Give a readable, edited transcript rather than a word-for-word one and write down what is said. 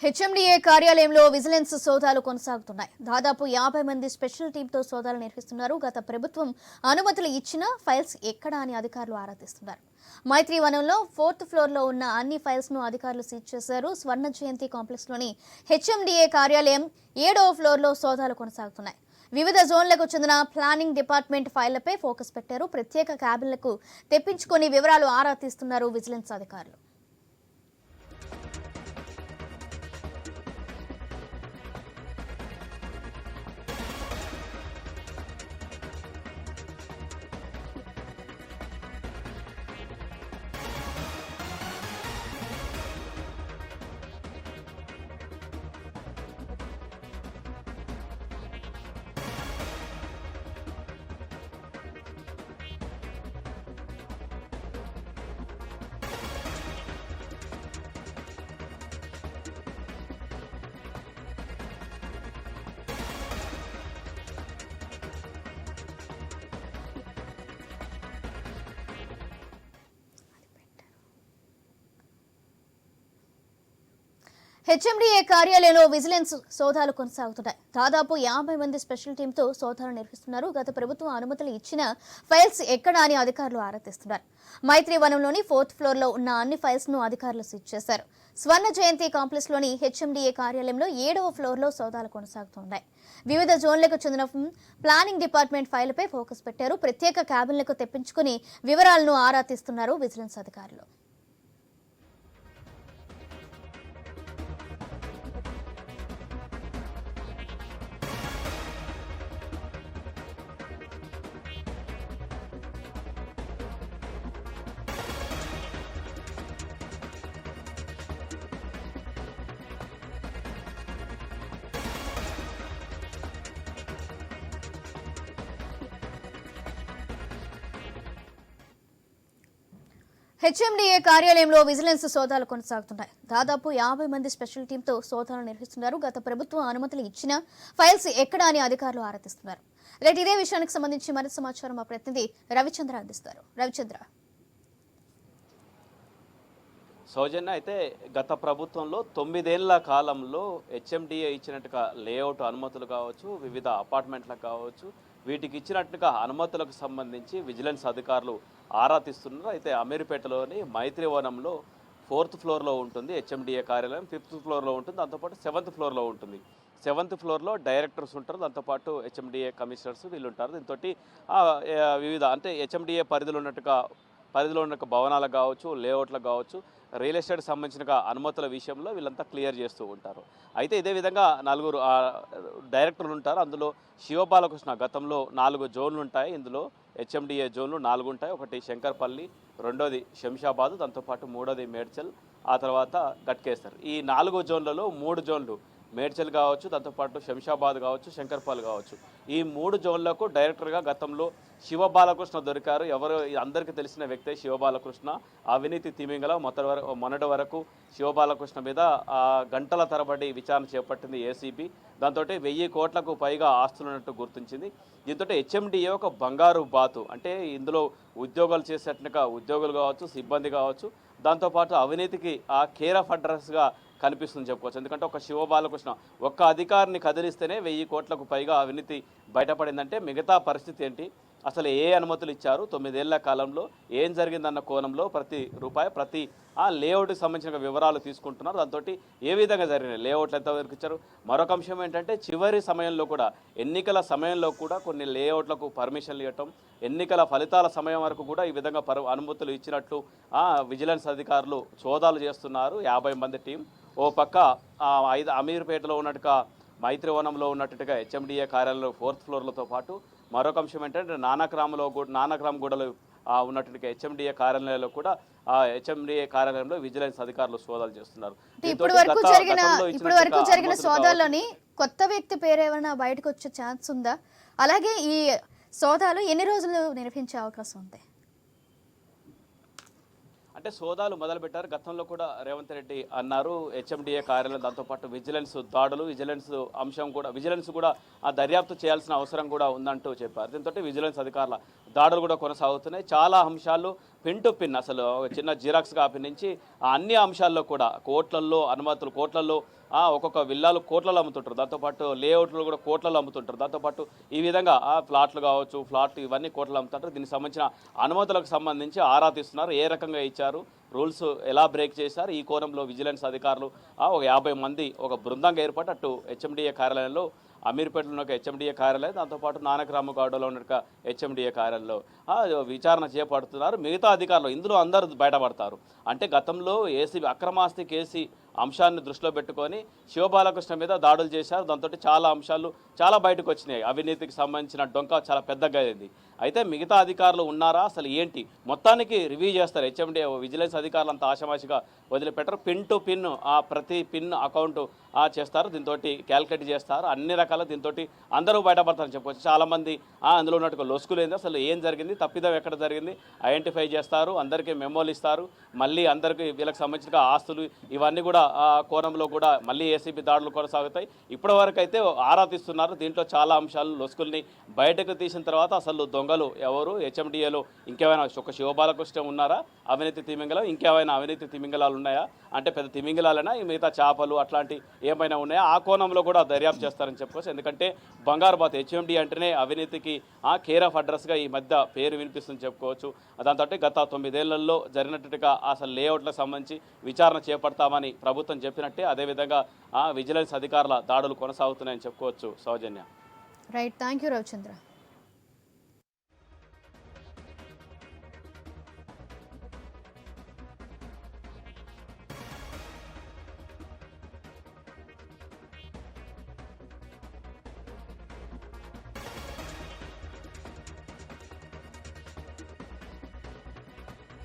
HMDA కార్యాలయంలో vigilance సోదాలు కొనసాగుతున్నాయి. దాదాపు 50 మంది స్పెషల్ టీంతో సోదాలు నిర్వహిస్తున్నారు. గత ప్రభుత్వం అనుమతులు ఇచ్చిన ఫైల్స్ ఎక్కడా అని అధికారులు ఆరా తీస్తున్నారు. మైత్రి వనంలో 4th ఫ్లోర్లో ఉన్న అన్ని ఫైల్స్ ను అధికారులు సీజ్ చేశారు. స్వర్ణ జయంతి కాంప్లెక్స్లోని హెచ్ఎండిఏ కార్యాలయం 7వ ఫ్లోర్లో సోదాలు కొనసాగుతున్నాయి. వివిధ జోన్లకు చెందిన ప్లానింగ్ డిపార్ట్మెంట్ ఫైళ్లపై ఫోకస్ పెట్టారు. ప్రత్యేక క్యాబిన్లకు తెప్పించుకొని వివరాలు ఆరా తీస్తున్నారు విజిలెన్స్ అధికారులు. హెచ్ఎండిఏ కార్యాలయంలో విజిలెన్స్ సోదాలు కొనసాగుతున్నాయి. దాదాపు 50 మంది స్పెషల్ టీంతో సోదాలు నిర్వహిస్తున్నారు. గత ప్రభుత్వం అనుమతులు ఇచ్చిన ఫైల్స్ ఎక్కడా అని అధికారులు ఆరా తీస్తున్నారు. మైత్రి వనంలోని 4th ఫ్లోర్లో ఉన్న అన్ని ఫైల్స్ ను అధికారులు సీజ్ చేశారు. స్వర్ణ జయంతి కాంప్లెక్స్లోని హెచ్ఎండిఏ కార్యాలయంలో 7వ ఫ్లోర్లో సోదాలు కొనసాగుతున్నాయి. వివిధ జోన్లకు చెందిన ప్లానింగ్ డిపార్ట్మెంట్ ఫైళ్లపై ఫోకస్ పెట్టారు. ప్రత్యేక క్యాబిన్లకు తెప్పించుకుని వివరాలను ఆరా తీస్తున్నారు విజిలెన్స్ అధికారులు. హెచ్ఎండిఏ కార్యాలయంలో విజిలెన్స్ సోదాలు కొనసాగుతున్నాయి. దాదాపు 50 మంది స్పెషల్ టీంతో సోదాలు నిర్వహిస్తున్నారు. గత ప్రభుత్వం అనుమతులు ఇచ్చిన ఫైల్స్ ఎక్కడా అని అధికారులు ఆరా తీస్తున్నారు. రైట్, ఇదే విషయానికి సంబంధించి మరింత సమాచారం మా ప్రతినిధి రవిచంద్ర అందిస్తారు. రవిచంద్ర. సౌజన్య, అయితే గత ప్రభుత్వంలో 9 ఏళ్ల కాలంలో హెచ్ఎండిఏ ఇచ్చినట్టుగా లేఅవుట్ అనుమతులు కావచ్చు, వివిధ అపార్ట్మెంట్లకు కావచ్చు, వీటికి ఇచ్చినట్టుగా అనుమతులకు సంబంధించి విజిలెన్స్ అధికారులు ఆరా తీస్తున్నారు. అయితే అమీర్పేటలోని మైత్రి వనంలో 4th ఫ్లోర్లో ఉంటుంది హెచ్ఎండిఏ కార్యాలయం, 5th ఫ్లోర్లో ఉంటుంది, దాంతోపాటు 7th ఫ్లోర్లో ఉంటుంది. 7th ఫ్లోర్లో డైరెక్టర్స్ ఉంటారు, దాంతోపాటు హెచ్ఎండిఏ కమిషనర్స్ వీళ్ళు ఉంటారు. దీంతో వివిధ అంటే హెచ్ఎండిఏ పరిధిలో ఉన్న భవనాలకు కావచ్చు, లేఅవుట్లకు కావచ్చు, రియల్ ఎస్టేట్కి సంబంధించిన అనుమతుల విషయంలో వీళ్ళంతా క్లియర్ చేస్తూ ఉంటారు. అయితే ఇదే విధంగా 4 డైరెక్టర్లు ఉంటారు. అందులో శివబాలకృష్ణ గతంలో 4 జోన్లు ఉంటాయి. ఇందులో హెచ్ఎండిఏ జోన్లు 4 ఉంటాయి. ఒకటి శంకర్పల్లి, రెండోది శంషాబాద్, దాంతోపాటు మూడోది మేడ్చల్, ఆ తర్వాత గట్కేసర్. ఈ 4 జోన్లలో 3 జోన్లు మేడ్చల్ కావచ్చు, దాంతోపాటు శంషాబాద్ కావచ్చు, శంకర్పల్లి కావచ్చు, ఈ 3 జోన్లకు డైరెక్టర్గా గతంలో శివబాలకృష్ణ దొరికారు. ఎవరు అందరికీ తెలిసిన వ్యక్తే శివబాలకృష్ణ. అవినీతి తిమింగల మొన్నటి వరకు శివబాలకృష్ణ మీద గంటల తరబడి విచారణ చేపట్టింది ఏసీబీ. దాంతో 1000 కోట్లకు పైగా ఆస్తులున్నట్టు గుర్తించింది. దీంతో హెచ్ఎండిఏ ఒక బంగారు బాతు. అంటే ఇందులో ఉద్యోగాలు చేసేట్టుగా ఉద్యోగులు కావచ్చు, సిబ్బంది కావచ్చు, దాంతోపాటు అవినీతికి ఆ కేర్ ఆఫ్ అడ్రస్గా కనిపిస్తుంది చెప్పుకోవచ్చు. ఎందుకంటే ఒక శివబాలకృష్ణ ఒక్క అధికారిని కదిలిస్తేనే 1000 కోట్లకు పైగా అవినీతి బయటపడిందంటే మిగతా పరిస్థితి ఏంటి, అసలు ఏ అనుమతులు ఇచ్చారు, 9 ఏళ్ల కాలంలో ఏం జరిగిందన్న కోణంలో ప్రతి రూపాయి ప్రతి లేఅవుట్కి సంబంధించిన వివరాలు తీసుకుంటున్నారు. దాంతో ఏ విధంగా జరిగినాయి, లేఅవుట్లు ఎంతవరకు ఇచ్చారు. మరొక అంశం ఏంటంటే చివరి సమయంలో కూడా, ఎన్నికల సమయంలో కూడా కొన్ని లేఅవుట్లకు పర్మిషన్లు ఇవ్వటం, ఎన్నికల ఫలితాల సమయం వరకు కూడా ఈ విధంగా అనుమతులు ఇచ్చినట్లు విజిలెన్స్ అధికారులు సోదాలు చేస్తున్నారు. 50 మంది టీం. ఓ పక్క అమీర్పేటలో ఉన్నట్టుగా మైత్రివనంలో ఉన్నట్టుగా హెచ్ఎండిఏ కార్యాలయంలో 4th ఫ్లోర్లతో పాటు మరొక అంశం ఏంటంటే నానక్రామ్ గూడలో ఉన్నట్టుగా హెచ్ఎండిఏ కార్యాలయంలో కూడా హెచ్ఎండిఏ కార్యాలయంలో విజిలెన్స్ అధికారులు సోదాలు చేస్తున్నారు. ఇప్పుడు వరకు జరిగిన సోదాల్లోని కొత్త వ్యక్తి పేరు ఏమైనా బయటకు వచ్చే ఛాన్స్ ఉందా? అలాగే ఈ సోదాలు ఎన్ని రోజులు నిర్వహించే అవకాశం ఉంది? అంటే సోదాలు మొదలుపెట్టారు. గతంలో కూడా రేవంత్ రెడ్డి అన్నారు హెచ్ఎండిఏ కార్యాలయం, దాంతోపాటు విజిలెన్స్ దాడులు, విజిలెన్స్ కూడా ఆ దర్యాప్తు చేయాల్సిన అవసరం కూడా ఉందంటూ చెప్పారు. దీంతో విజిలెన్స్ అధికారుల దాడులు కూడా కొనసాగుతున్నాయి. చాలా అంశాలు పిన్ టు పిన్, అసలు చిన్న జిరాక్స్ కాపీ నుంచి అన్ని అంశాల్లో కూడా కోట్లల్లో అనుమతులు, కోట్లల్లో ఒక్కొక్క విల్లాలు కోట్లలో అమ్ముతుంటారు, దాంతోపాటు లేఅవుట్లు కూడా కోట్లలో అమ్ముతుంటారు, దాంతోపాటు ఈ విధంగా ఫ్లాట్లు కావచ్చు, ఫ్లాట్ ఇవన్నీ కోట్లలో అమ్ముతుంటారు. దీనికి సంబంధించిన అనుమతులకు సంబంధించి ఆరా తీస్తున్నారు. ఏ రకంగా ఇచ్చారు, రూల్స్ ఎలా బ్రేక్ చేశారు, ఈ కోణంలో విజిలెన్స్ అధికారులు ఒక 50 మంది ఒక బృందంగా ఏర్పాటు అటు హెచ్ఎండిఏ కార్యాలయంలో, అమీర్పేటలో ఉన్న హెచ్ఎండిఏ కార్యాలయం, దాంతోపాటు నానక్రామగౌడలో ఉన్న హెచ్ఎండిఏ కార్యాలయంలో విచారణ చేపడుతున్నారు. మిగతా అధికారులు ఇందులో అందరూ బయటపడతారు. అంటే గతంలో ఏసీబీ అక్రమాస్తి కేసు అంశాన్ని దృష్టిలో పెట్టుకొని శివబాలకృష్ణ మీద దాడులు చేశారు. దాంతో చాలా అంశాలు చాలా బయటకు వచ్చినాయి. అవినీతికి సంబంధించిన డొంక చాలా పెద్దగా అయింది. అయితే మిగతా అధికారులు ఉన్నారా, అసలు ఏంటి, మొత్తానికి రివ్యూ చేస్తారు. హెచ్ఎండి విజిలెన్స్ అధికారులు అంతా ఆషామాషిగా వదిలిపెట్టరు. పిన్ టు పిన్ ప్రతి పిన్ అకౌంట్ చేస్తారు. దీంతో క్యాల్కులేట్ చేస్తారు. అన్ని రకాల దీంతో అందరూ బయటపడతారని చెప్పుకోవచ్చు. చాలామంది అందులో ఉన్నట్టుగా లొసుకులేంది, అసలు ఏం జరిగింది, తప్పిదం ఎక్కడ జరిగింది ఐడెంటిఫై చేస్తారు. అందరికీ మెమోలు ఇస్తారు. మళ్ళీ అందరికీ వీళ్ళకి సంబంధించిన ఆస్తులు ఇవన్నీ కూడా కోణంలో కూడా మళ్ళీ ఏసీబీ దాడులు కొనసాగుతాయి. ఇప్పటి వరకు అయితే ఆరా తీస్తున్నారు. దీంట్లో చాలా అంశాలు లొసుకుల్ని బయటకు తీసిన తర్వాత అసలు దొంగలు ఎవరు, హెచ్ఎండిఏలో ఇంకేమైనా ఒక శివబాలకృష్ణ ఉన్నారా అవినీతి తిమింగలం, ఇంకేమైనా అవినీతి తిమింగలాలు ఉన్నాయా, అంటే పెద్ద తిమింగలాలైనా ఈ మిగతా చేపలు అట్లాంటి ఏమైనా ఉన్నాయా, ఆ కోణంలో కూడా దర్యాప్తు చేస్తారని చెప్పుకోవచ్చు. ఎందుకంటే బంగారు బాత్ హెచ్ఎండి అంటేనే అవినీతికి కేర్ ఆఫ్ అడ్రస్గా ఈ మధ్య పేరు వినిపిస్తుందని చెప్పుకోవచ్చు. దాంతో గత 9 ఏళ్లలో జరిగినట్టుగా అసలు లేఅవుట్లకు సంబంధించి విచారణ చేపడతామని ప్రభుత్వం చెప్పినట్టే అదేవిధంగా విజిలెన్స్ అధికారుల దాడులు కొనసాగుతున్నాయని చెప్పుకోవచ్చు. సౌజన్య. Right, thank you Ravichandra.